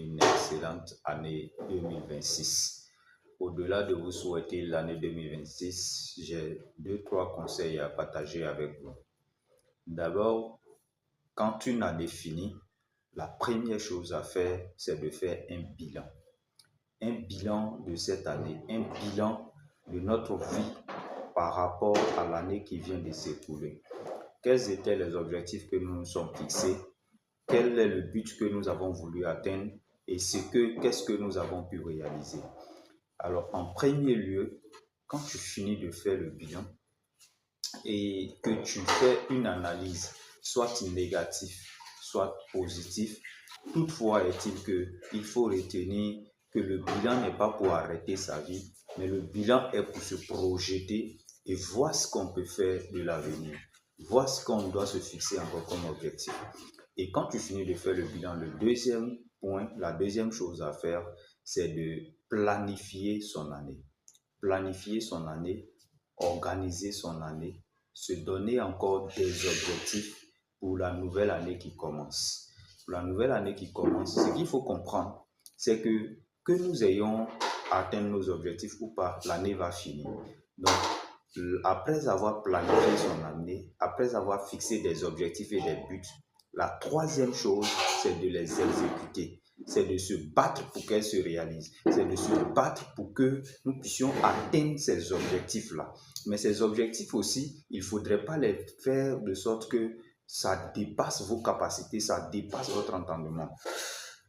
une excellente année 2026. Au-delà de vous souhaiter l'année 2026, j'ai 2-3 conseils à partager avec vous. D'abord, quand une année finit, la première chose à faire, c'est de faire un bilan. Un bilan de cette année, un bilan de notre vie par rapport à l'année qui vient de s'écouler. Quels étaient les objectifs que nous nous sommes fixés? Quel est le but que nous avons voulu atteindre et qu'est-ce que nous avons pu réaliser? Alors, en premier lieu, quand tu finis de faire le bilan et que tu fais une analyse, soit négative, soit positive, toutefois est-il qu'il faut retenir que le bilan n'est pas pour arrêter sa vie, mais le bilan est pour se projeter et voir ce qu'on peut faire de l'avenir, voir ce qu'on doit se fixer encore comme objectif. Et quand tu finis de faire le bilan, le deuxième point, la deuxième chose à faire, c'est de planifier son année. Planifier son année, organiser son année, se donner encore des objectifs pour la nouvelle année qui commence. Pour la nouvelle année qui commence, ce qu'il faut comprendre, c'est que nous ayons atteint nos objectifs ou pas, l'année va finir. Donc, après avoir planifié son année, après avoir fixé des objectifs et des buts, la troisième chose, c'est de les exécuter. C'est de se battre pour qu'elles se réalisent. C'est de se battre pour que nous puissions atteindre ces objectifs-là. Mais ces objectifs aussi, il ne faudrait pas les faire de sorte que ça dépasse vos capacités, ça dépasse votre entendement.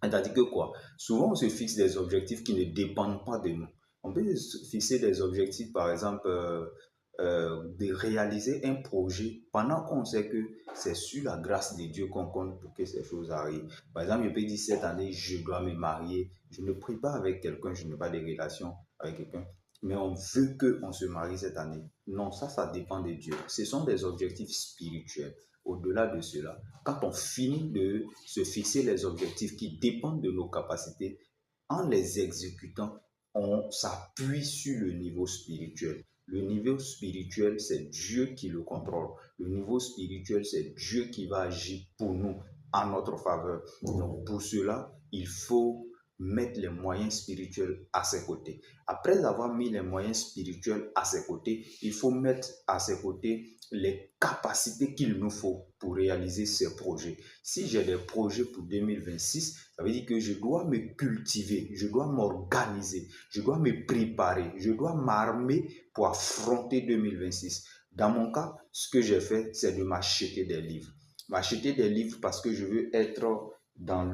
C'est-à-dire que quoi? Souvent, on se fixe des objectifs qui ne dépendent pas de nous. On peut se fixer des objectifs, par exemple, de réaliser un projet pendant qu'on sait que c'est sur la grâce de Dieu qu'on compte pour que ces choses arrivent. Par exemple, je peux dire cette année, je dois me marier. Je ne prie pas avec quelqu'un, je n'ai pas de relation avec quelqu'un, mais on veut qu'on se marie cette année. Non, ça dépend de Dieu. Ce sont des objectifs spirituels. Au-delà de cela, quand on finit de se fixer les objectifs qui dépendent de nos capacités, en les exécutant, on s'appuie sur le niveau spirituel. Le niveau spirituel, c'est Dieu qui le contrôle. Le niveau spirituel, c'est Dieu qui va agir pour nous en notre faveur. Donc, pour cela, il faut mettre les moyens spirituels à ses côtés. Après avoir mis les moyens spirituels à ses côtés, il faut mettre à ses côtés les capacités qu'il nous faut pour réaliser ces projets. Si j'ai des projets pour 2026, ça veut dire que je dois me cultiver, je dois m'organiser, je dois me préparer, je dois m'armer pour affronter 2026. Dans mon cas, ce que j'ai fait, c'est de m'acheter des livres. M'acheter des livres parce que je veux être dans